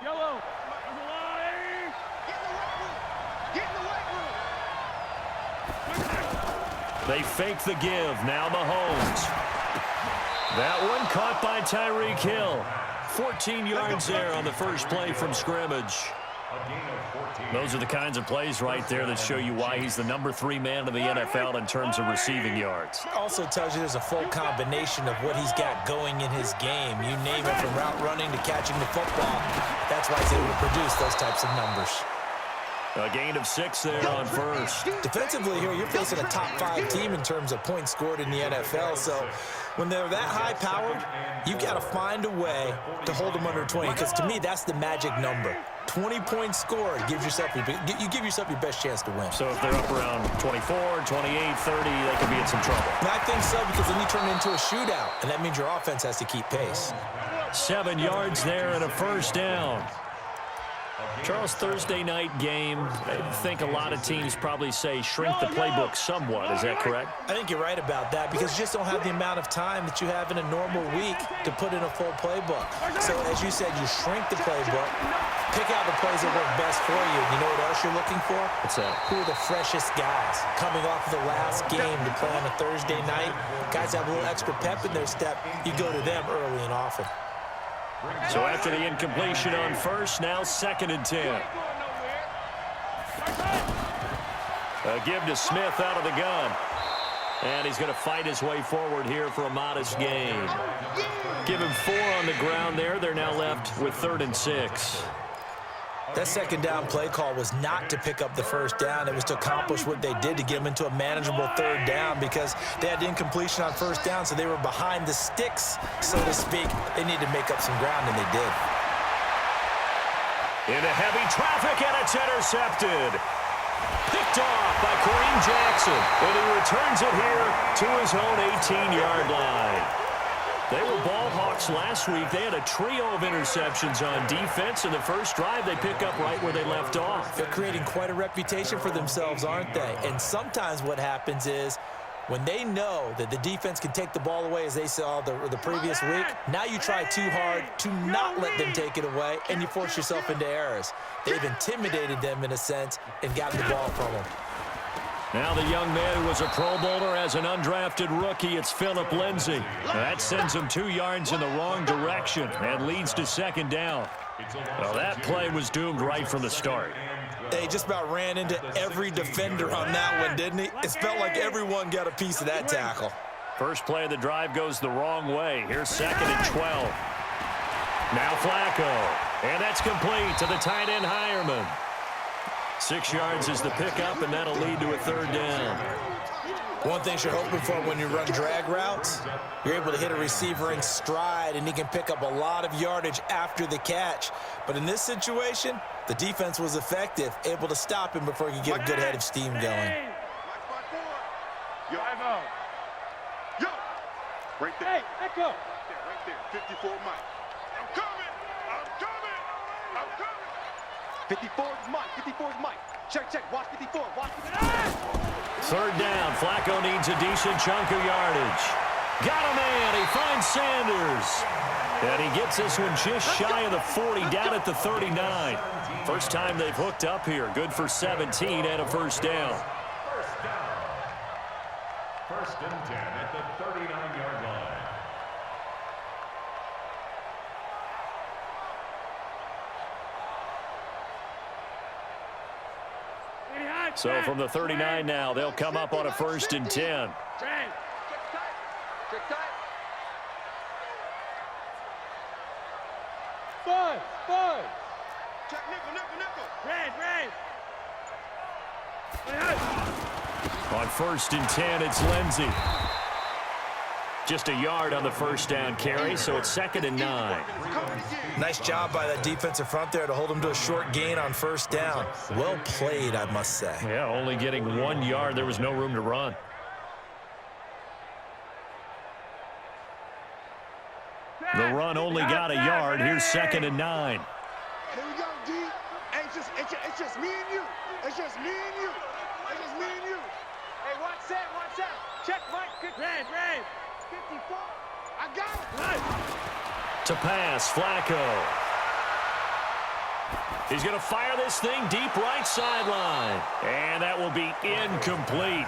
Yellow. Get in the weight room. They fake the give. Now Mahomes. That one caught by Tyreek Hill. 14 yards there on the first play from scrimmage. Those are the kinds of plays right there that show you why he's the #3 man in the NFL in terms of receiving yards. Also tells you there's a full combination of what he's got going in his game. You name it, from route running to catching the football. That's why he's able to produce those types of numbers. A gain of 6 there on first. Defensively here, you're facing a top 5 team in terms of points scored in the NFL. So when they're that high-powered, you got to find a way to hold them under 20. Because to me, that's the magic number. 20 points scored gives yourself you give yourself your best chance to win. So if they're up around 24, 28, 30, they could be in some trouble. And I think so, because then you turn it into a shootout, and that means your offense has to keep pace. 7 yards there and a first down. Charles, Thursday night game, I think a lot of teams probably say shrink the playbook somewhat. Is that correct? I think you're right about that, because you just don't have the amount of time that you have in a normal week to put in a full playbook. So as you said, you shrink the playbook, pick out the plays that work best for you. You know what else you're looking for? What's that? Who are the freshest guys coming off of the last game to play on a Thursday night? Guys have a little extra pep in their step. You go to them early and often. So after the incompletion on first, now 2nd and 10. A give to Smith out of the gun. And he's going to fight his way forward here for a modest gain. Give him 4 on the ground there. They're now left with 3rd and 6. That second down play call was not to pick up the first down. It was to accomplish what they did, to get them into a manageable 3rd down, because they had incompletion on first down, so they were behind the sticks, so to speak. They needed to make up some ground, and they did. Into heavy traffic, and it's intercepted. Picked off by Kareem Jackson, and he returns it here to his own 18-yard line. They were ball hawks last week. They had a trio of interceptions on defense. In the first drive, they pick up right where they left off. They're creating quite a reputation for themselves, aren't they? And sometimes what happens is, when they know that the defense can take the ball away, as they saw the previous week, now you try too hard to not let them take it away, and you force yourself into errors. They've intimidated them, in a sense, and gotten the ball from them. Now the young man who was a Pro Bowler as an undrafted rookie, it's Phillip Lindsay. That sends him 2 yards in the wrong direction and leads to 2nd down. Well, that play was doomed right from the start. They just about ran into every defender on that one, didn't he? It felt like everyone got a piece of that tackle. First play of the drive goes the wrong way. Here's 2nd and 12. Now Flacco. And that's complete to the tight end Hireman. 6 yards is the pickup, and that'll lead to a 3rd down. One thing you're hoping for when you run drag routes, you're able to hit a receiver in stride, and he can pick up a lot of yardage after the catch. But in this situation, the defense was effective, able to stop him before he could get a good head of steam going. Yo. Right there. Hey, echo. Right there. 54 Mike. I'm coming. 54's Mike. 54's Mike. Check. Watch 54. Watch 54. 3rd down. Flacco needs a decent chunk of yardage. Got a man. He finds Sanders. And he gets this one just shy of the 40, down at the 39. First time they've hooked up here. Good for 17 and a 1st down. 1st and 10 at the 39-yard line. So from the 39 now, they'll come up on a 1st and 10. Check tight. Five. Check nickel. Red. On 1st and 10, it's Lindsay. Just a yard on the 1st down carry, so it's 2nd and 9. Nice job by that defensive front there to hold him to a short gain on 1st down. Well played, I must say. Yeah, only getting 1 yard. There was no room to run. The run only got a yard. Here's 2nd and 9. Here we go, D. It's just me and you. It's just me and you. Hey, watch that. Check, Mike. Red. 54. I got it. To pass, Flacco. He's going to fire this thing deep right sideline. And that will be incomplete.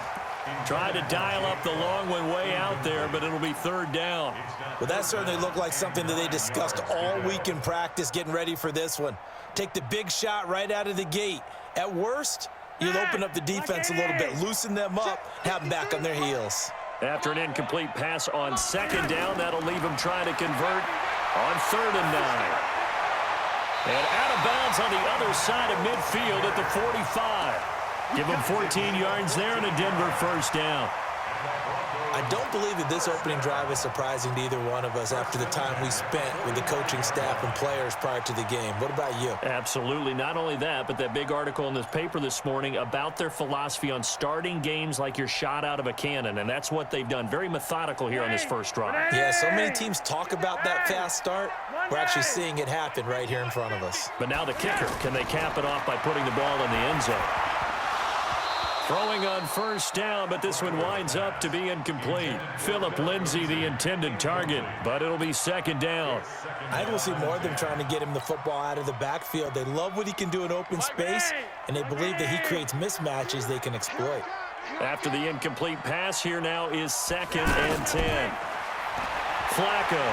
Tried to dial up the long one way out there, but it'll be third down. Well, that certainly looked like something that they discussed all week in practice getting ready for this one. Take the big shot right out of the gate. At worst, you'll open up the defense a little bit, loosen them up, have them back on their heels. After an incomplete pass on second down, that'll leave him trying to convert on 3rd and 9. And out of bounds on the other side of midfield at the 45. Give him 14 yards there and a Denver first down. I don't believe that this opening drive is surprising to either one of us after the time we spent with the coaching staff and players prior to the game. What about you? Absolutely. Not only that, but that big article in this paper this morning about their philosophy on starting games like you're shot out of a cannon, and that's what they've done. Very methodical here on this first drive. Yeah, so many teams talk about that fast start. We're actually seeing it happen right here in front of us. But now the kicker. Can they cap it off by putting the ball in the end zone? Throwing on first down, but this one winds up to be incomplete. Phillip Lindsay, the intended target, but it'll be second down. I think we'll see more of them trying to get him the football out of the backfield. They love what he can do in open space, and they believe that he creates mismatches they can exploit. After the incomplete pass, here now is 2nd and 10. Flacco.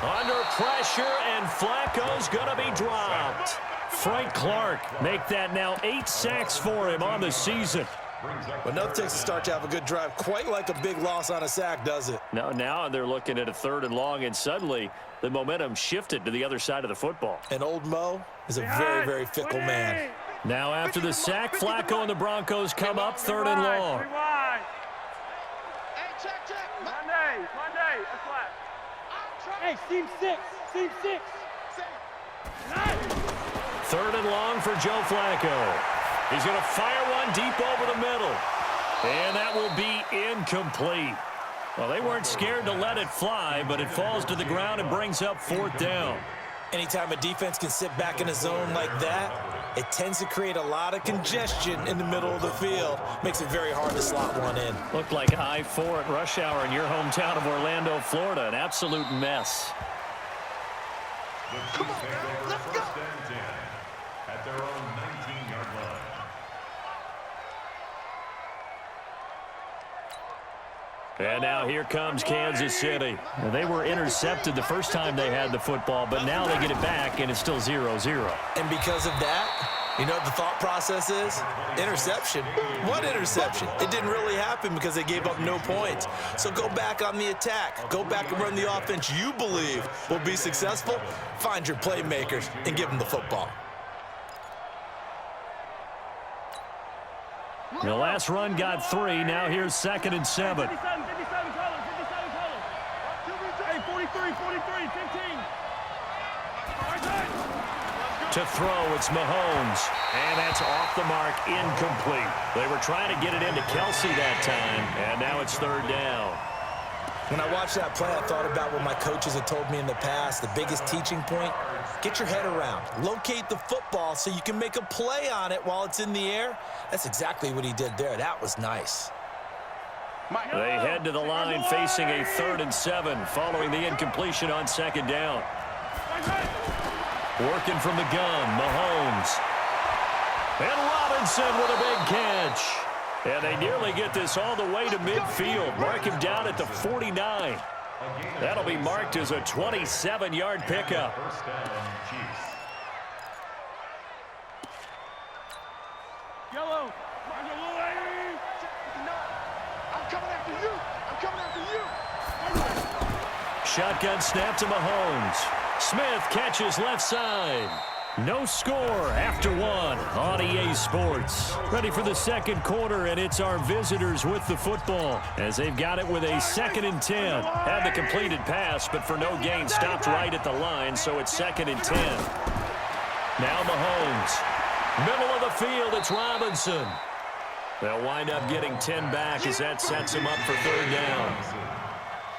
Under pressure, and Flacco's going to be dropped. Frank Clark make that now 8 sacks for him on the season. But nothing takes a start to have a good drive, quite like a big loss on a sack, does it? Now they're looking at a 3rd and long, and suddenly the momentum shifted to the other side of the football. And old Mo is a very, very fickle man. Now after the sack, Flacco and the Broncos come up 3rd and long. Hey, check. Monday, that's flat. Hey, seam 6. 3rd and long for Joe Flacco. He's going to fire one deep over the middle. And that will be incomplete. Well, they weren't scared to let it fly, but it falls to the ground and brings up 4th down. Anytime a defense can sit back in a zone like that, it tends to create a lot of congestion in the middle of the field. Makes it very hard to slot one in. Looked like I-4 at rush hour in your hometown of Orlando, Florida. An absolute mess. Come on, man. Let's go. At their own 19-yard line. And now here comes Kansas City. They were intercepted the first time they had the football, but now they get it back, and it's still 0-0. And because of that, you know what the thought process is? Interception. What interception? It didn't really happen because they gave up no points. So go back on the attack. Go back and run the offense you believe will be successful. Find your playmakers and give them the football. The last run got 3. Now here's 2nd and 7. 57 colors. Hey, 43, 15. To throw, it's Mahomes. And that's off the mark, incomplete. They were trying to get it into Kelsey that time, and now it's 3rd down. When I watched that play, I thought about what my coaches had told me in the past. The biggest teaching point, get your head around. Locate the football so you can make a play on it while it's in the air. That's exactly what he did there. That was nice. They head to the line facing a 3rd and 7 following the incompletion on 2nd down. Working from the gun, Mahomes. And Robinson with a big catch. And they nearly get this all the way to midfield. Mark him down at the 49. That'll be marked as a 27-yard pickup. First down, Chiefs. Yellow. I'm coming after you. Shotgun snap to Mahomes. Smith catches left side. No score after 1 on EA Sports. Ready for the second quarter, and it's our visitors with the football as they've got it with a 2nd and 10. Had the completed pass, but for no gain, stopped right at the line, so it's 2nd and 10. Now Mahomes. Middle of the field, it's Robinson. They'll wind up getting 10 back as that sets them up for 3rd down.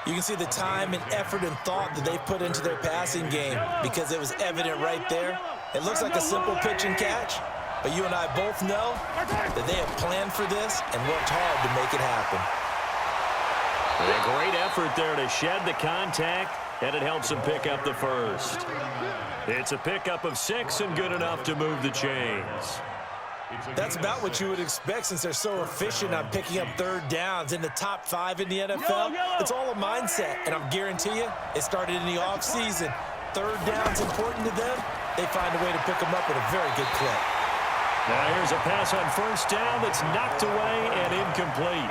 You can see the time and effort and thought that they put into their passing game because it was evident right there. It looks like a simple pitch and catch, but you and I both know that they have planned for this and worked hard to make it happen. A great effort there to shed the contact and it helps him pick up the first. It's a pickup of 6 and good enough to move the chains. That's about what you would expect since they're so efficient on picking up third downs in the top 5 in the NFL. It's all a mindset, and I'm guarantee you it started in the offseason. Third down's important to them. They find a way to pick them up at a very good clip. Now here's a pass on first down that's knocked away and incomplete.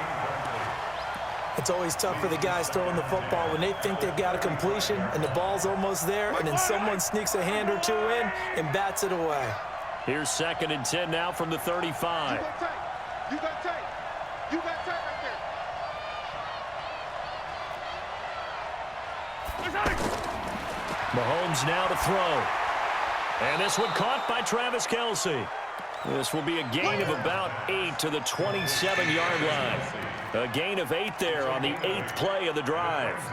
It's always tough for the guys throwing the football when they think they've got a completion and the ball's almost there, and then someone sneaks a hand or two in and bats it away. Here's 2nd and 10 now from the 35. You got tight. You got tight right there. Mahomes now to throw. And this one caught by Travis Kelce. This will be a gain of about 8 to the 27-yard line. A gain of 8 there on the 8th play of the drive.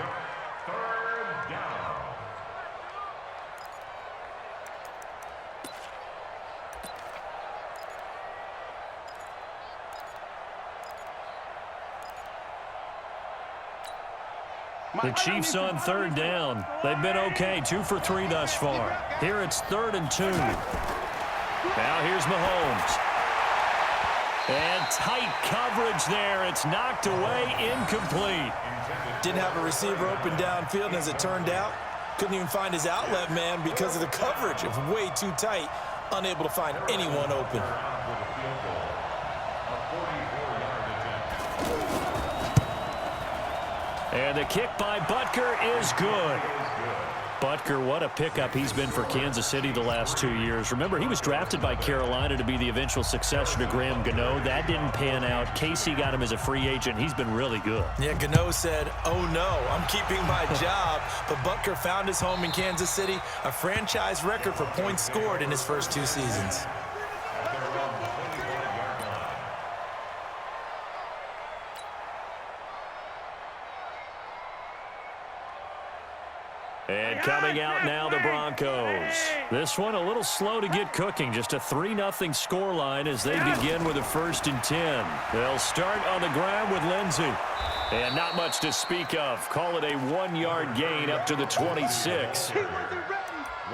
The Chiefs on 3rd down. They've been okay, 2 for 3 thus far. Here it's 3rd and 2. Now here's Mahomes. And tight coverage there. It's knocked away, incomplete. Didn't have a receiver open downfield, and as it turned out, couldn't even find his outlet man because of the coverage. It was way too tight, unable to find anyone open. And the kick by Butker is good. Butker, what a pickup he's been for Kansas City the last 2 years. Remember, he was drafted by Carolina to be the eventual successor to Graham Gano. That didn't pan out. Casey got him as a free agent. He's been really good. Yeah, Gano said, oh no, I'm keeping my job. But Butker found his home in Kansas City, a franchise record for points scored in his first 2 seasons. And coming out now, the Broncos. This one a little slow to get cooking. Just a 3-0 scoreline as they begin with a 1st and 10. They'll start on the ground with Lindsey. And not much to speak of. Call it a 1-yard gain up to the 26.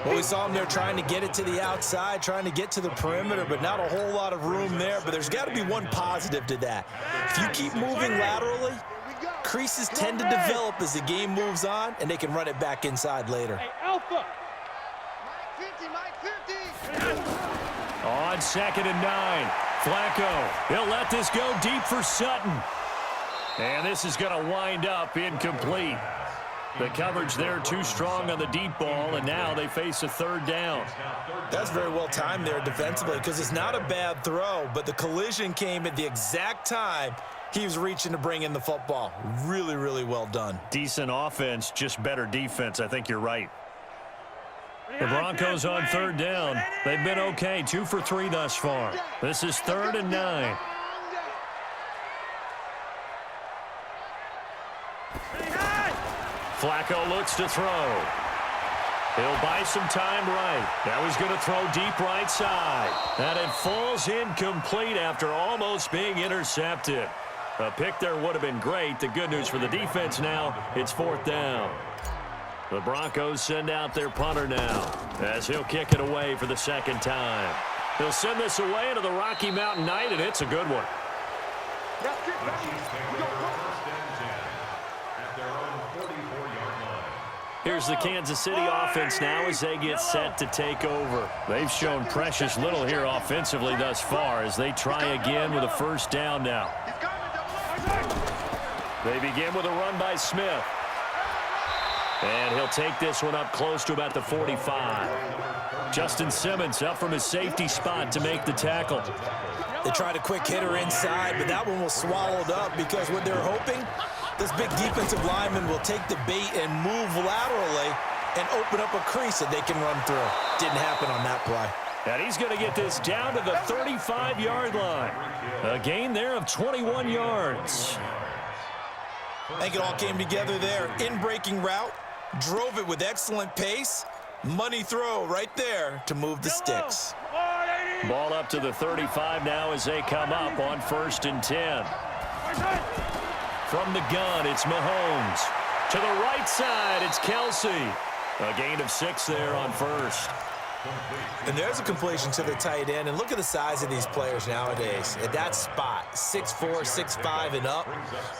Well, we saw him there trying to get it to the outside, trying to get to the perimeter, but not a whole lot of room there. But there's got to be one positive to that. If you keep moving laterally, creases tend to develop as the game moves on, and they can run it back inside later. Hey, Alpha. Mike 50. On 2nd and 9, Flacco. He'll let this go deep for Sutton. And this is going to wind up incomplete. The coverage there too strong on the deep ball, and now they face a 3rd down. That's very well timed there defensively because it's not a bad throw, but the collision came at the exact time he was reaching to bring in the football. Really, really well done. Decent offense, just better defense. I think you're right. The Broncos on 3rd down. They've been okay, 2 for 3 thus far. This is 3rd and 9. Flacco looks to throw. He'll buy some time right. Now he's going to throw deep right side. And it falls incomplete after almost being intercepted. A pick there would have been great. The good news for the defense now, it's 4th down. The Broncos send out their punter now as he'll kick it away for the 2nd time. He'll send this away into the Rocky Mountain Night, and it's a good one. That's it, baby. We gonna go. Here's the Kansas City offense now as they get set to take over. They've shown precious little here offensively thus far as they try again with a 1st down now. They begin with a run by Smith. And he'll take this one up close to about the 45. Justin Simmons up from his safety spot to make the tackle. They tried a quick hitter inside, but that one was swallowed up because what they're hoping, this big defensive lineman will take the bait and move laterally and open up a crease that they can run through. Didn't happen on that play. And he's going to get this down to the 35-yard line. A gain there of 21 yards. I think it all came together there. In-breaking route, drove it with excellent pace. Money throw right there to move the sticks. Ball up to the 35 now as they come up on 1st and 10. From the gun, it's Mahomes. To the right side, it's Kelsey. A gain of 6 there on first. And there's a completion to the tight end. And look at the size of these players nowadays. At that spot, 6'4", 6'5", and up.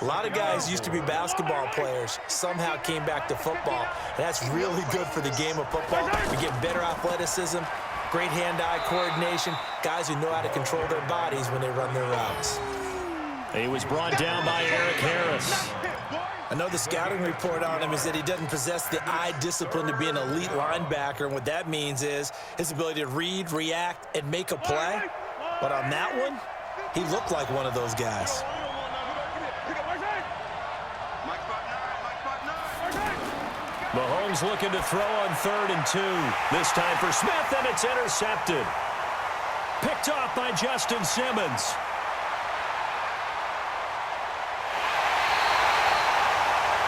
A lot of guys used to be basketball players, somehow came back to football. And that's really good for the game of football. You get better athleticism, great hand-eye coordination, guys who know how to control their bodies when they run their routes. He was brought down by Eric Harris. I know the scouting report on him is that he doesn't possess the eye discipline to be an elite linebacker, and what that means is his ability to read, react, and make a play. But on that one, he looked like one of those guys. Mahomes looking to throw on 3rd and 2. This time for Smith, and it's intercepted. Picked off by Justin Simmons.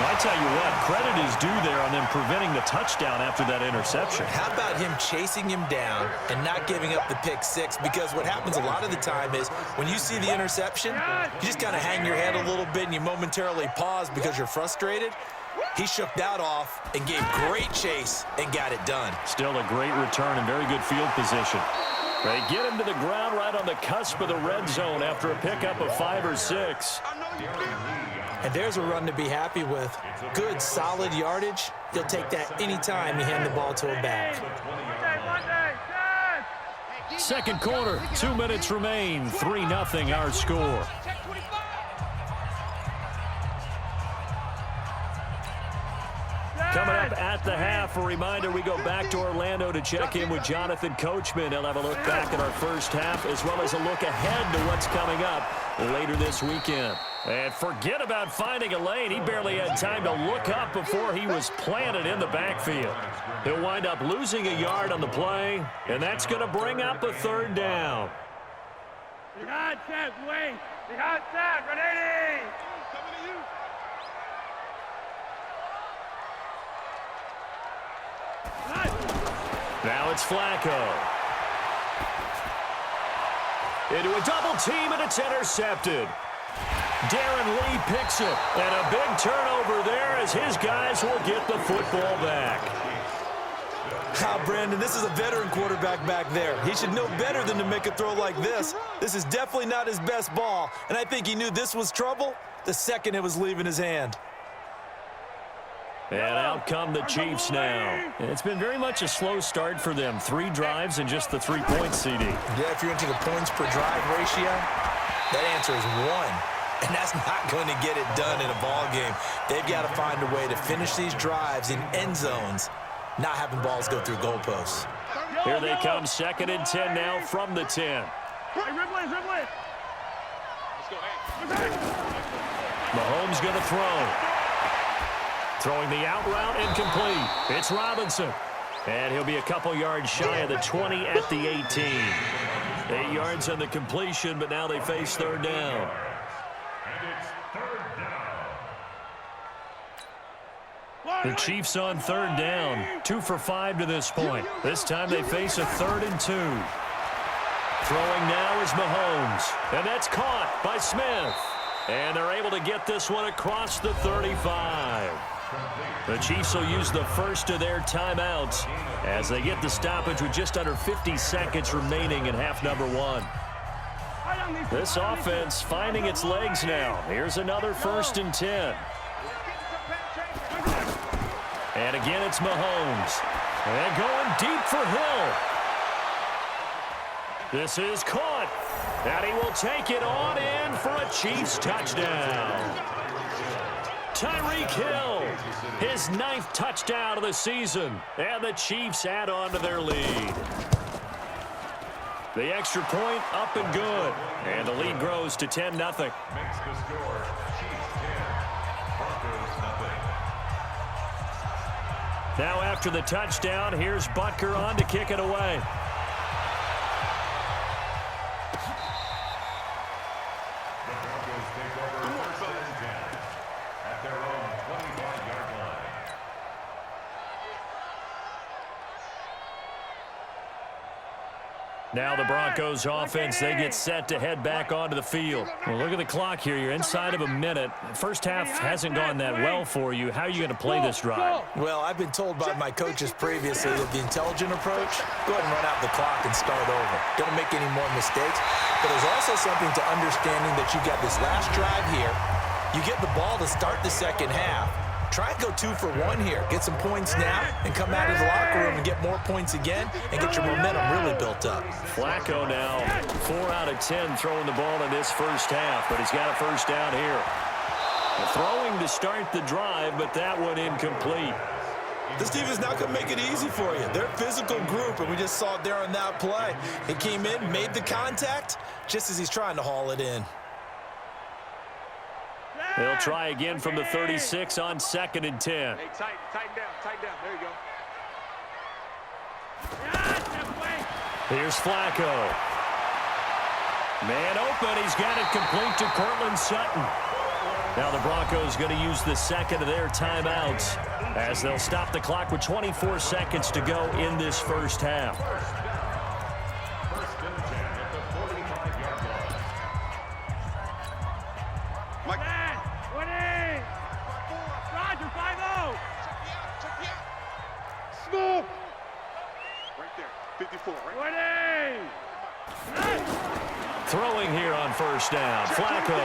I tell you what, credit is due there on them preventing the touchdown after that interception. How about him chasing him down and not giving up the pick 6? Because what happens a lot of the time is when you see the interception, you just kind of hang your head a little bit and you momentarily pause because you're frustrated. He shook that off and gave great chase and got it done. Still a great return and very good field position. They get him to the ground right on the cusp of the red zone after a pickup of 5 or 6. And there's a run to be happy with. Good, solid yardage. He'll take that anytime you hand the ball to a back. Second quarter, 2 minutes remain. 3-0 our score. Coming up at the half, a reminder, we go back to Orlando to check in with Jonathan Coachman. He'll have a look back at our first half as well as a look ahead to what's coming up later this weekend. And forget about finding a lane. He barely had time to look up before he was planted in the backfield. He'll wind up losing a yard on the play, and that's going to bring up a 3rd down. Now it's Flacco. Into a double team, and it's intercepted. Darren Lee picks it, and a big turnover there as his guys will get the football back. Brandon, this is a veteran quarterback back there. He should know better than to make a throw like this. This is definitely not his best ball, and I think he knew this was trouble the second it was leaving his hand. And out come the Chiefs now. And it's been very much a slow start for them. 3 drives and just the 3 points, CD. Yeah, if you're into the points per drive ratio, that answer is 1. And that's not going to get it done in a ball game. They've got to find a way to finish these drives in end zones, not having balls go through goalposts. Here they come, 2nd and 10 now from the 10. Mahomes going to throw. Throwing the out route, incomplete. It's Robinson. And he'll be a couple yards shy of the 20 at the 18. 8 yards on the completion, but now they face 3rd down. The Chiefs on 3rd down. 2 for 5 to this point. This time they face a 3rd and 2. Throwing now is Mahomes. And that's caught by Smith. And they're able to get this one across the 35. The Chiefs will use the first of their timeouts as they get the stoppage with just under 50 seconds remaining in half number 1. This offense finding its legs now. Here's another 1st and 10. And again, it's Mahomes. And going deep for Hill. This is caught. And he will take it on in for a Chiefs touchdown. Tyreek Hill, his 9th touchdown of the season. And the Chiefs add on to their lead. The extra point up and good. And the lead grows to 10-0. Makes the score Chiefs 10, Broncos 0. Now after the touchdown, here's Butker on to kick it away. The Broncos take over 1st and 10 at their own 25-yard line. Now the Broncos offense, they get set to head back onto the field. Well, look at the clock here. You're inside of a minute. First half hasn't gone that well for you. How are you going to play this drive? Well, I've been told by my coaches previously that the intelligent approach, go ahead and run out the clock and start over. Don't make any more mistakes. But there's also something to understanding that you got this last drive here. You get the ball to start the second half. Try and go 2 for 1 here. Get some points now and come out of the locker room and get more points again and get your momentum really built up. Flacco now 4 out of 10 throwing the ball in this first half, but he's got a first down here. Throwing to start the drive, but that one incomplete. This team is not going to make it easy for you. They're a physical group, and we just saw it there on that play. He came in, made the contact, just as he's trying to haul it in. They'll try again from the 36 on 2nd and 10. Hey, tighten down. There you go. Here's Flacco. Man open. He's got it complete to Cortland Sutton. Now the Broncos going to use the second of their timeouts as they'll stop the clock with 24 seconds to go in this first half. First and 10 at the 45-yard line. Mike. 20. Roger, 5-0. Smooth. Right there. 54, right? 20. Throwing here on first down. Flacco.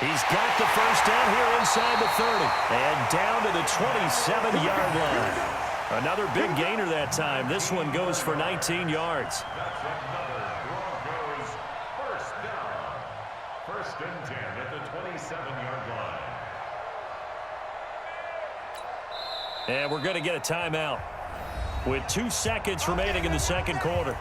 He's got the first down here inside the 30. And down to the 27-yard line. Another big gainer that time. This one goes for 19 yards. That's another Broncos first down. First and 10 at the 27-yard line. And we're going to get a timeout with 2 seconds remaining in the second quarter.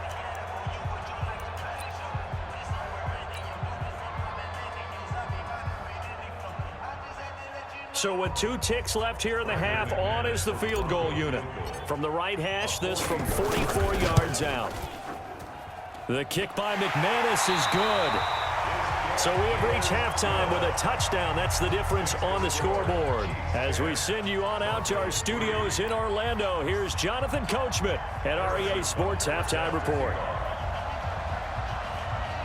So with 2 ticks left here in the half, on is the field goal unit. From the right hash, this from 44 yards out. The kick by McManus is good. So we have reached halftime with a touchdown. That's the difference on the scoreboard. As we send you on out to our studios in Orlando, here's Jonathan Coachman at REA Sports Halftime Report.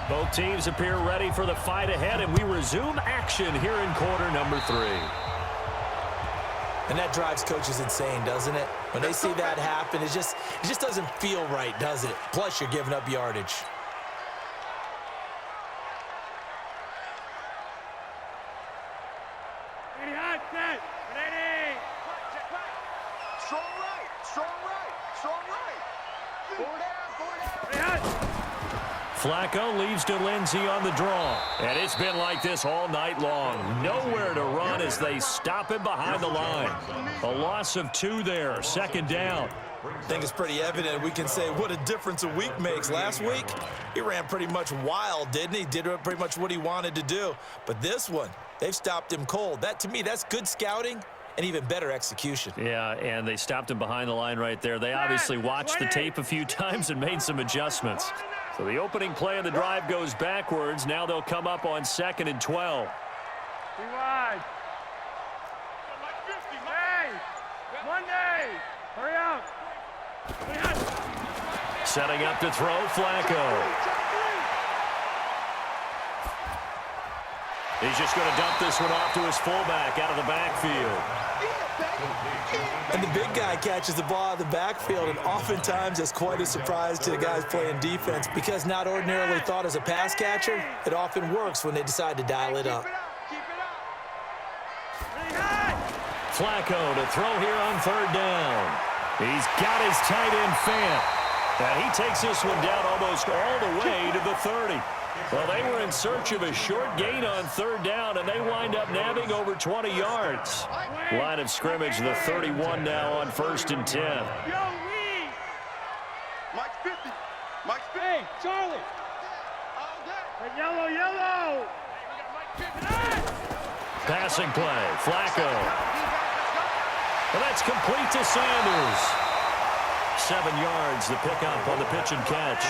Both teams appear ready for the fight ahead, and we resume action here in quarter number 3. And that drives coaches insane, doesn't it? When they see that happen, it just doesn't feel right, does it? Plus, you're giving up yardage. Flacco leaves to Lindsey on the draw. And it's been like this all night long. Nowhere to run as they stop him behind the line. A loss of 2 there, second down. I think it's pretty evident. We can say what a difference a week makes. Last week, he ran pretty much wild, didn't he? Did pretty much what he wanted to do. But this one, they've stopped him cold. That, to me, that's good scouting and even better execution. Yeah, and they stopped him behind the line right there. They obviously watched the tape a few times and made some adjustments. So the opening play of the drive goes backwards. Now they'll come up on 2nd and 12. Wide. Hey, Monday, hurry up. Setting up to throw, Flacco. He's just going to dump this one off to his fullback out of the backfield. And the big guy catches the ball out of the backfield, and oftentimes it's quite a surprise to the guys playing defense because not ordinarily thought as a pass catcher, it often works when they decide to dial it up. Flacco to throw here on 3rd down. He's got his tight end Fant. And he takes this one down almost all the way to the 30. Well, they were in search of a short gain on 3rd down, and they wind up nabbing over 20 yards. Line of scrimmage, the 31 now on 1st and 10. Mike's 50. Mike's 50. Hey, Charlie. Yellow. Passing play, Flacco. Well, that's complete to Sanders. 7 yards, the pickup on the pitch and catch.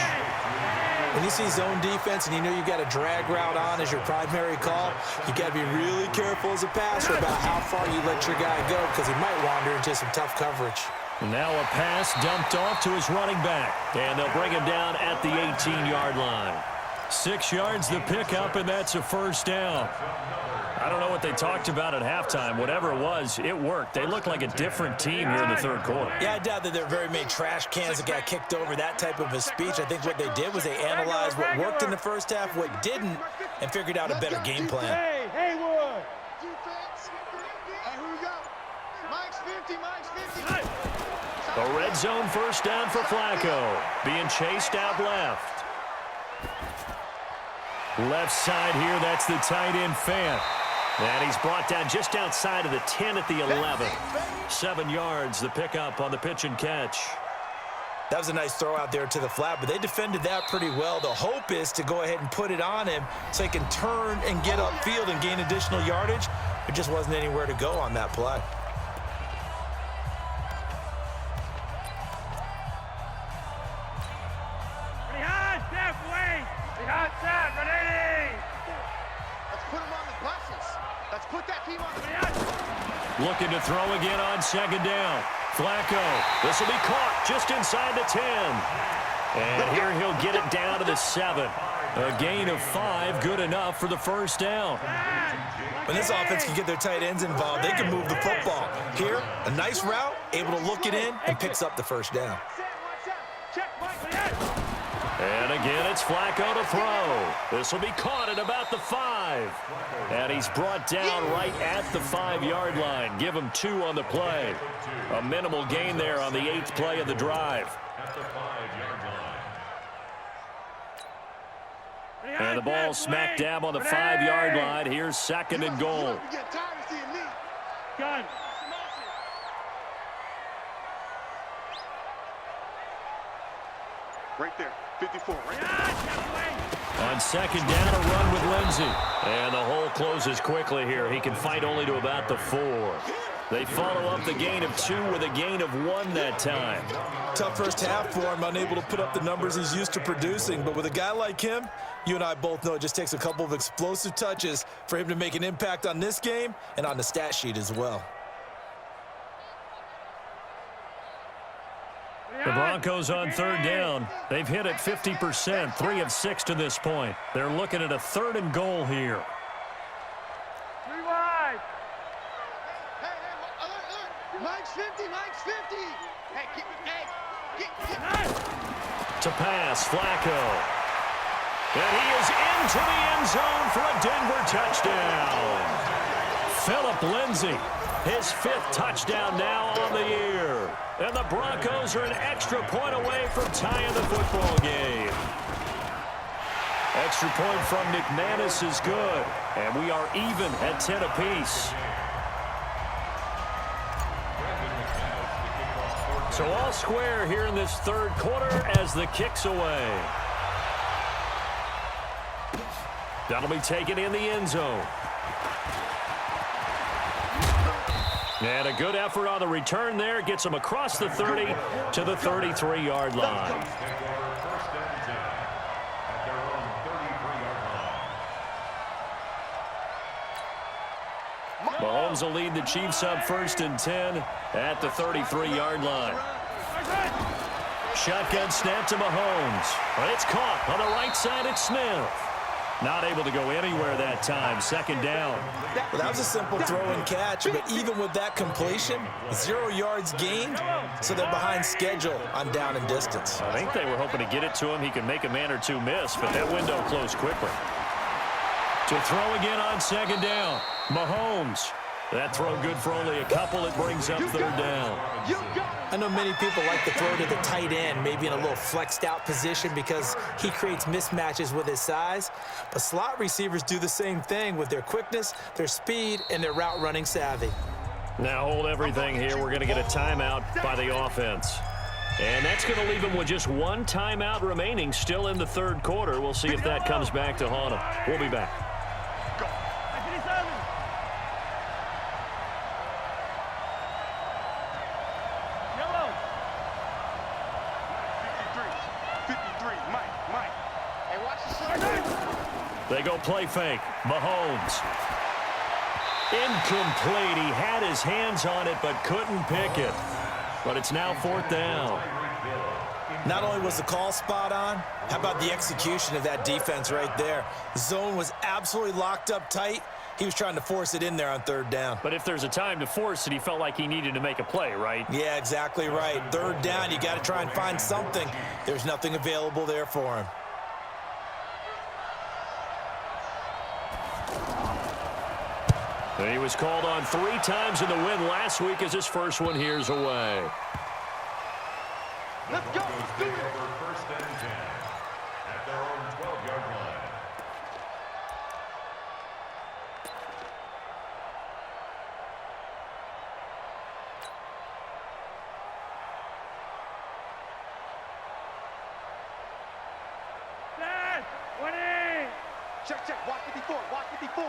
When you see zone defense and you know you've got a drag route on as your primary call, you got to be really careful as a passer about how far you let your guy go because he might wander into some tough coverage. Now a pass dumped off to his running back. And they'll bring him down at the 18-yard line. 6 yards the pickup, and that's a first down. I don't know what they talked about at halftime. Whatever it was, it worked. They look like a different team here in the third quarter. Yeah, I doubt that there are very many trash cans that got kicked over, that type of a speech. I think what they did was they analyzed what worked in the first half, what didn't, and figured out a better game plan. Hey, Haywood. Defense. Hey, who we got? Mike's 50, Mike's 50. A red zone first down for Flacco. Being chased out left. Left side here, that's the tight end Fant. And he's brought down just outside of the 10 at the 11. 7 yards, the pickup on the pitch and catch. That was a nice throw out there to the flat, but they defended that pretty well. The hope is to go ahead and put it on him so he can turn and get upfield and gain additional yardage. There just wasn't anywhere to go on that play. Looking to throw again on second down. Flacco, this will be caught just inside the 10. And here he'll get it down to the 7. A gain of 5, good enough for the first down. When this offense can get their tight ends involved, they can move the football. Here, a nice route, able to look it in, and picks up the first down. And again, it's Flacco to throw. This will be caught at about the 5. And he's brought down right at the 5-yard line. Give him 2 on the play. A minimal gain there on the 8th play of the drive. And the ball smack dab on the 5-yard line. Here's second and goal. Right there. 54, right there. On second down, a run with Lindsey. And the hole closes quickly here. He can fight only to about the 4. They follow up the gain of 2 with a gain of 1 that time. Tough first half for him, unable to put up the numbers he's used to producing. But with a guy like him, you and I both know it just takes a couple of explosive touches for him to make an impact on this game and on the stat sheet as well. The Broncos on third down. They've hit it 50%, 3 of 6 to this point. They're looking at a 3rd and goal here. 3 wide. Hey, Mike's 50, Mike's 50. Hey, To pass, Flacco. And he is into the end zone for a Denver touchdown. Phillip Lindsay, his 5th touchdown now on the year. And the Broncos are an extra point away from tying the football game. Extra point from McManus is good. And we are even at 10 apiece. So all square here in this third quarter as the kick's away. That'll be taken in the end zone. And a good effort on the return there. Gets him across the 30 to the 33-yard line. Mahomes will lead the Chiefs up 1st and 10 at the 33-yard line. Shotgun snap to Mahomes. But it's caught on the right side. It's Smith. Not able to go anywhere that time. 2nd down. Well, that was a simple throw and catch, but even with that completion, 0 yards gained, so they're behind schedule on down and distance. I think they were hoping to get it to him. He could make a man or 2 miss, but that window closed quickly. To throw again on 2nd down. Mahomes. That throw good for only a couple. It brings up 3rd down. I know many people like to throw to the tight end, maybe in a little flexed out position because he creates mismatches with his size. But slot receivers do the same thing with their quickness, their speed, and their route running savvy. Now hold everything here. We're going to get a timeout by the offense. And that's going to leave them with just 1 timeout remaining still in the third quarter. We'll see if that comes back to haunt them. We'll be back. They go play fake. Mahomes. Incomplete. He had his hands on it but couldn't pick it. But it's now 4th down. Not only was the call spot on, how about the execution of that defense right there? The zone was absolutely locked up tight. He was trying to force it in there on 3rd down. But if there's a time to force it, he felt like he needed to make a play, right? Yeah, exactly right. 3rd down, you got to try and find something. There's nothing available there for him. And he was called on 3 times in the win last week as his first one here's away. Let's go. Let's do it. First and 10 at their own 12-yard line. Dad, 20. Check, check. Watch 54. Watch 54.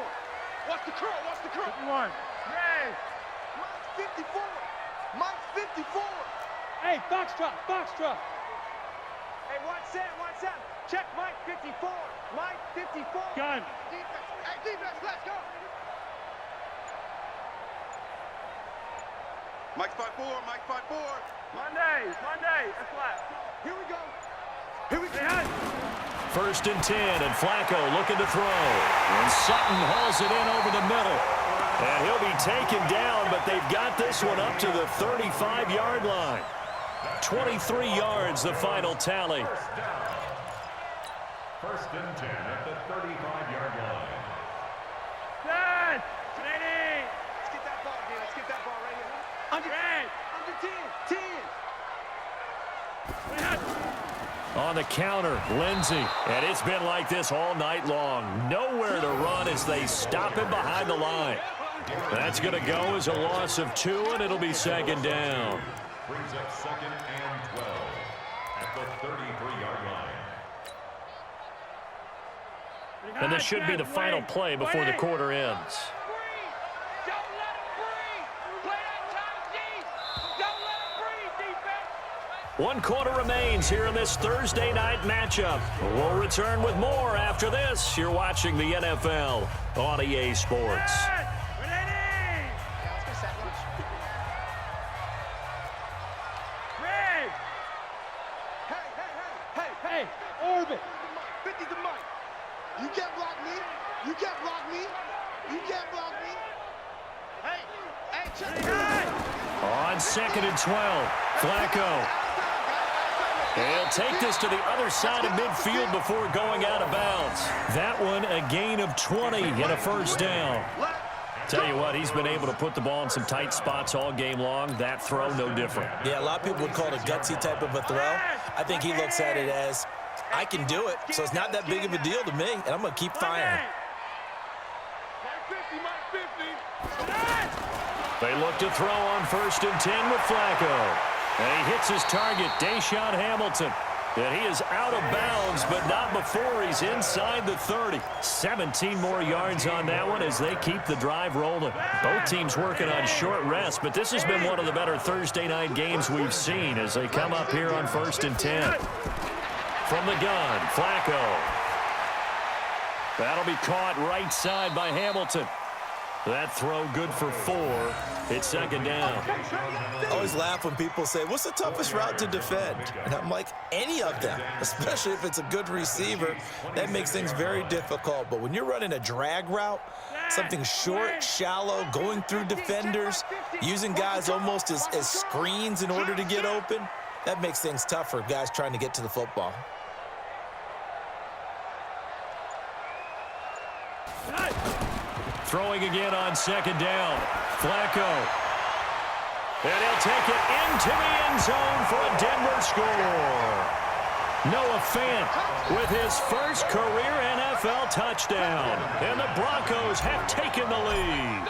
Watch the curl. Watch the curl. 51. Ray. Mike's 54. Mike's 54. Hey, Foxtrot, Foxtrot. Hey, 1-7, 1-7. Check Mike 54. Mike 54. Gun. Defense. Hey, defense, let's go. Mike's 5-4, Mike's 5-4. Monday, that's left. Here we go. Here we go. 1st and 10, and Flacco looking to throw. And Sutton hauls it in over the middle. And he'll be taken down, but they've got this one up to the 35-yard line. 23 yards, the final tally. First and 10 at the 35-yard line. Dad, 20. Let's get that ball, dude. Let's get that ball right here. Under 10, 10. On the counter, Lindsey. And it's been like this all night long. Nowhere to run as they stop him behind the line. That's going to go as a loss of 2, and it'll be 2nd down. Brings up 2nd and 12 at the 33-yard line. And this should be the final play before the quarter ends. Don't let him breathe. Play that time deep. Don't let him breathe, defense. 1 quarter remains here in this Thursday night matchup. We'll return with more after this. You're watching the NFL on EA Sports. Hey, orbit. 50 to Mike. You can't block me. You can't block me. You can't block me. Hey, check it out. On 2nd and 12, Flacco. He'll take this to the other side of midfield before going out of bounds. That one a gain of 20 and a 1st down. Tell you what, he's been able to put the ball in some tight spots all game long. That throw, no different. Yeah, a lot of people would call it a gutsy type of a throw. I think he looks at it as, I can do it, so it's not that big of a deal to me, and I'm going to keep firing. They look to throw on 1st and 10 with Flacco. And he hits his target, Deshaun Hamilton. And he is out of bounds, but not before he's inside the 30. 17 more yards on that one as they keep the drive rolling. Both teams working on short rest, but this has been one of the better Thursday night games we've seen as they come up here on 1st and 10. From the gun, Flacco. That'll be caught right side by Hamilton. That throw good for 4. It's 2nd down. I always laugh when people say, what's the toughest route to defend? And I'm like, any of them, especially if it's a good receiver. That makes things very difficult. But when you're running a drag route, something short, shallow, going through defenders, using guys almost as screens in order to get open, that makes things tough for guys trying to get to the football. Throwing again on 2nd down. Flacco. And he'll take it into the end zone for a Denver score. Noah Fant with his first career NFL touchdown. And the Broncos have taken the lead.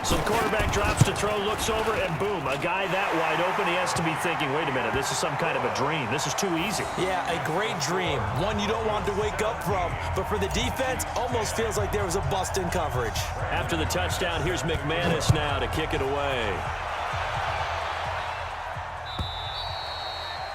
So the quarterback drops to throw, looks over, and boom, a guy that wide open, he has to be thinking, wait a minute, this is some kind of a dream. This is too easy. Yeah, a great dream. One you don't want to wake up from. But for the defense, almost feels like there was a bust in coverage. After the touchdown, here's McManus now to kick it away.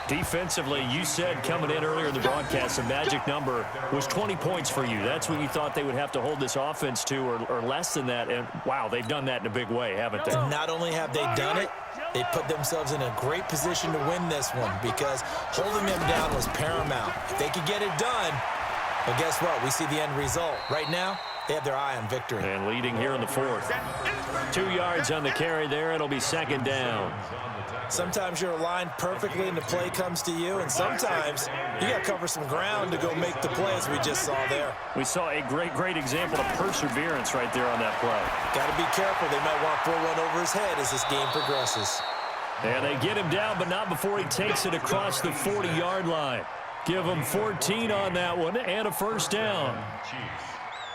Defensively, you said coming in earlier in the broadcast, the magic number was 20 points for you. That's what you thought they would have to hold this offense to, or less than that. And, wow, they've done that in a big way, haven't they? And not only have they done it, They put themselves in a great position to win this one because holding them down was paramount. If they could get it done, well, guess what? We see the end result. Right now, they have their eye on victory. And leading here in the fourth. 2 yards on the carry there. It'll be second down. Sometimes you're aligned perfectly and the play comes to you, and sometimes you got to cover some ground to go make the play, as we just saw there. We saw a great example of perseverance right there on that play. Got to be careful. They might want to throw one over his head as this game progresses. And they get him down, but not before he takes it across the 40-yard line. Give him 14 on that one and a first down.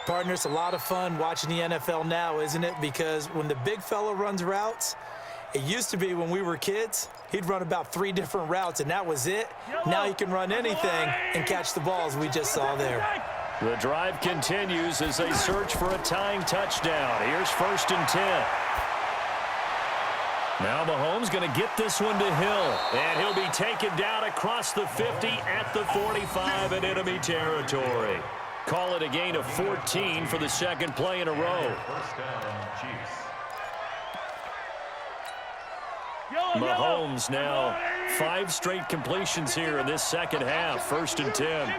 Partner, it's a lot of fun watching the NFL now, isn't it? Because when the big fella runs routes, it used to be when we were kids, he'd run about 3 different routes, and that was it. Now he can run anything and catch the balls we just saw there. The drive continues as they search for a tying touchdown. Here's 1st and 10. Now Mahomes going to get this one to Hill, and he'll be taken down across the 50 at the 45 in enemy territory. Call it a gain of 14 for the second play in a row. First down, Chiefs. Mahomes now 5 straight completions here in this second half. 1st and 10.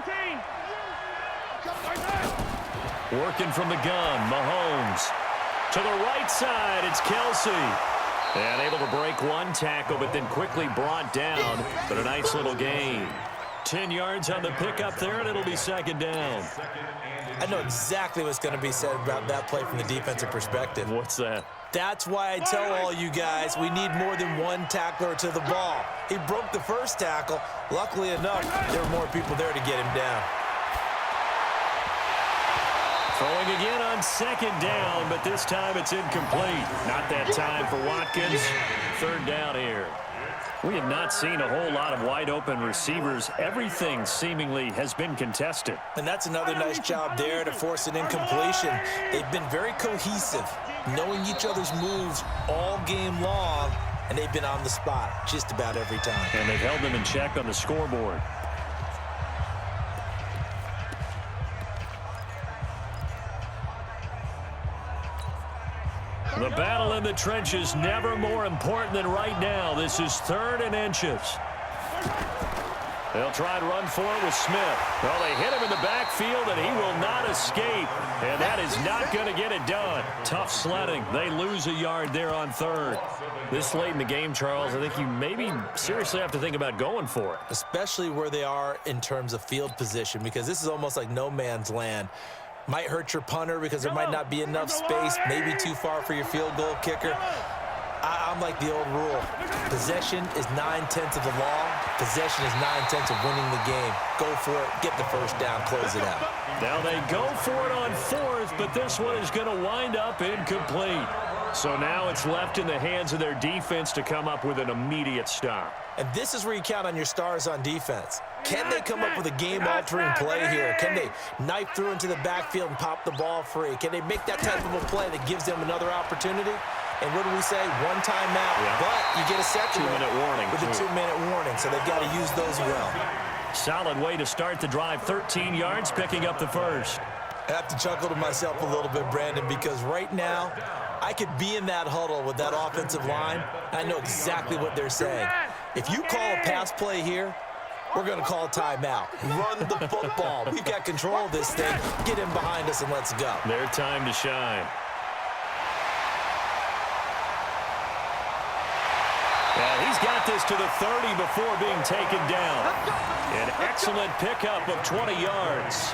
Working from the gun, Mahomes. To the right side, it's Kelsey. And able to break one tackle, but then quickly brought down. But a nice little gain. 10 yards on the pickup there, and it'll be second down. I know exactly what's going to be said about that play from the defensive perspective. What's that? That's why I tell all you guys we need more than one tackler to the ball. He broke the first tackle. Luckily enough, there were more people there to get him down. Throwing again on second down, but this time it's incomplete. Not that time for Watkins. 3rd down here. We have not seen a whole lot of wide-open receivers. Everything seemingly has been contested. And that's another nice job there to force an incompletion. They've been very cohesive, knowing each other's moves all game long, and they've been on the spot just about every time. And they've held them in check on the scoreboard. The battle in the trenches never more important than right now. This is 3rd and inches. They'll try to run for it with Smith. Well, they hit him in the backfield, and he will not escape. And that is not going to get it done. Tough sledding. They lose a yard there on 3rd. This late in the game, Charles, I think you maybe seriously have to think about going for it. Especially where they are in terms of field position, because this is almost like no man's land. Might hurt your punter because there might not be enough space, maybe too far for your field goal kicker. I'm like the old rule. Possession is 9/10 of the law. Possession is 9/10 of winning the game. Go for it, get the first down, close it out. Now they go for it on 4th, but this one is going to wind up incomplete. So now it's left in the hands of their defense to come up with an immediate stop. And this is where you count on your stars on defense. Can they come up with a game-altering play here? Can they knife through into the backfield and pop the ball free? Can they make that type of a play that gives them another opportunity? And what do we say? One timeout, but you get a second 2-minute warning with a 2-minute warning, so they've got to use those well. Solid way to start the drive. 13 yards, picking up the first. I have to chuckle to myself a little bit, Brandon, because right now I could be in that huddle with that offensive line. I know exactly what they're saying. If you call a pass play here, we're going to call a timeout. Run the football. We've got control of this thing. Get him behind us and let's go. Their time to shine. And he's got this to the 30 before being taken down. An excellent pickup of 20 yards.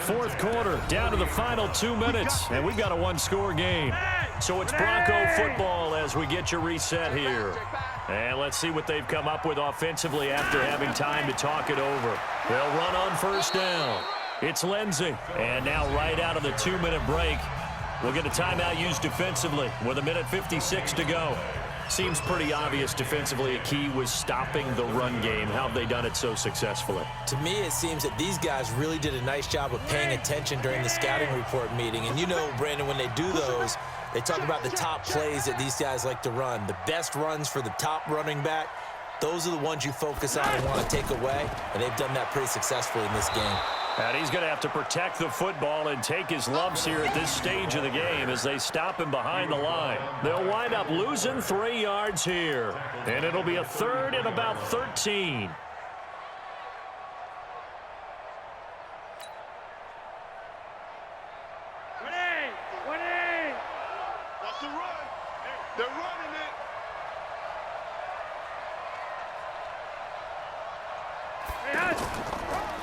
4th quarter, down to the final 2 minutes, and we've got a 1-score game. So it's Bronco football as we get your reset here. And let's see what they've come up with offensively after having time to talk it over. They'll run on 1st down. It's Lindsey. And now right out of the 2-minute break, we'll get a timeout used defensively with 1:56 to go. Seems pretty obvious defensively a key was stopping the run game. How have they done it so successfully? To me, it seems that these guys really did a nice job of paying attention during the scouting report meeting. And you know, Brandon, when they do those, they talk about the top plays that these guys like to run. The best runs for the top running back, those are the ones you focus on and want to take away. And they've done that pretty successfully in this game. And he's going to have to protect the football and take his lumps here at this stage of the game as they stop him behind the line. They'll wind up losing 3 yards here. And it'll be a 3rd and about 13. They're running it.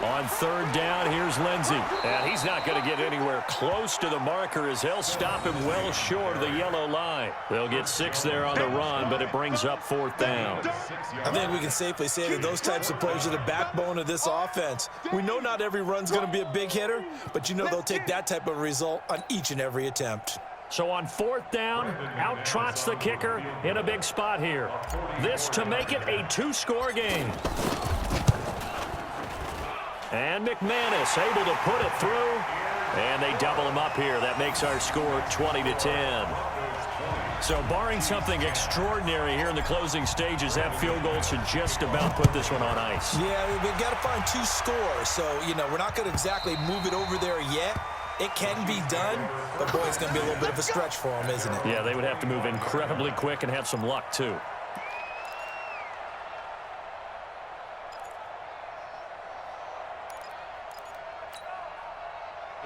On 3rd down, here's Lindsey. And he's not going to get anywhere close to the marker as they'll stop him well short of the yellow line. They'll get 6 there on the run, but it brings up 4th down. I think we can safely say that those types of plays are the backbone of this offense. We know not every run's going to be a big hitter, but you know they'll take that type of result on each and every attempt. So on 4th down, out trots the kicker in a big spot here. This to make it a 2-score game. And McManus able to put it through. And they double him up here. That makes our score 20-10. So barring something extraordinary here in the closing stages, that field goal should just about put this one on ice. Yeah, we've got to find 2 scores. So, you know, we're not going to exactly move it over there yet. It can be done, but boy, it's going to be a little bit of a stretch for them, isn't it? Yeah, they would have to move incredibly quick and have some luck, too.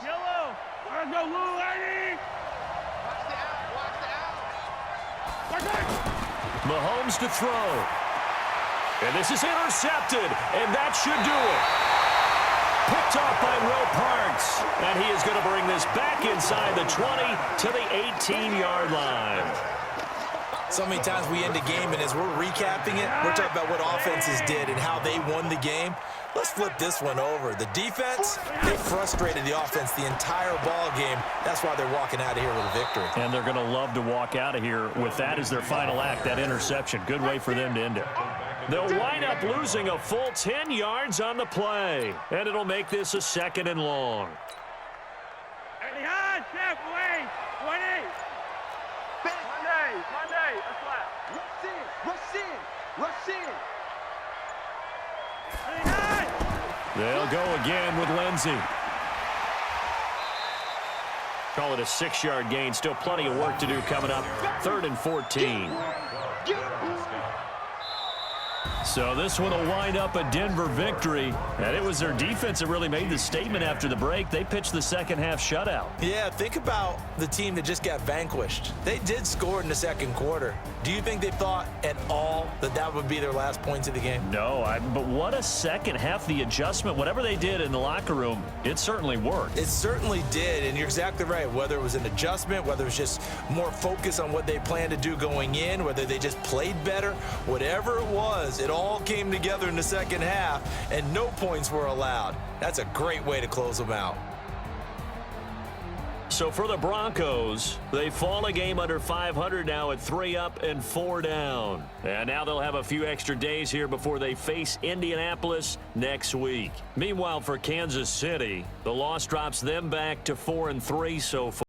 Yellow. Let's go, Lou, lady. Watch the out. Mahomes to throw. And this is intercepted, and that should do it. Picked off by Will Parks, and he is going to bring this back inside the 20 to the 18-yard line. So many times we end a game, and as we're recapping it, we're talking about what offenses did and how they won the game. Let's flip this one over. The defense, they frustrated the offense the entire ball game. That's why they're walking out of here with a victory. And they're going to love to walk out of here with that as their final act, that interception. Good way for them to end it. They'll wind up losing a full 10 yards on the play, and it'll make this a 2nd and long. Etihad, step away. 20. Monday, that's left. Rush in. Etihad. They'll go again with Lindsey. Call it a 6-yard gain. Still plenty of work to do coming up. 3rd and 14. So this one will wind up a Denver victory. And it was their defense that really made the statement after the break. They pitched the second-half shutout. Yeah, think about the team that just got vanquished. They did score in the 2nd quarter. Do you think they thought at all that that would be their last points of the game? No, but what a second half. The adjustment, whatever they did in the locker room, it certainly worked. It certainly did, and you're exactly right. Whether it was an adjustment, whether it was just more focus on what they planned to do going in, whether they just played better, whatever it was, it all came together in the 2nd half, and no points were allowed. That's a great way to close them out. So for the Broncos, they fall a game under 500 now at 3 up and 4 down. And now they'll have a few extra days here before they face Indianapolis next week. Meanwhile, for Kansas City, the loss drops them back to 4-3 so far.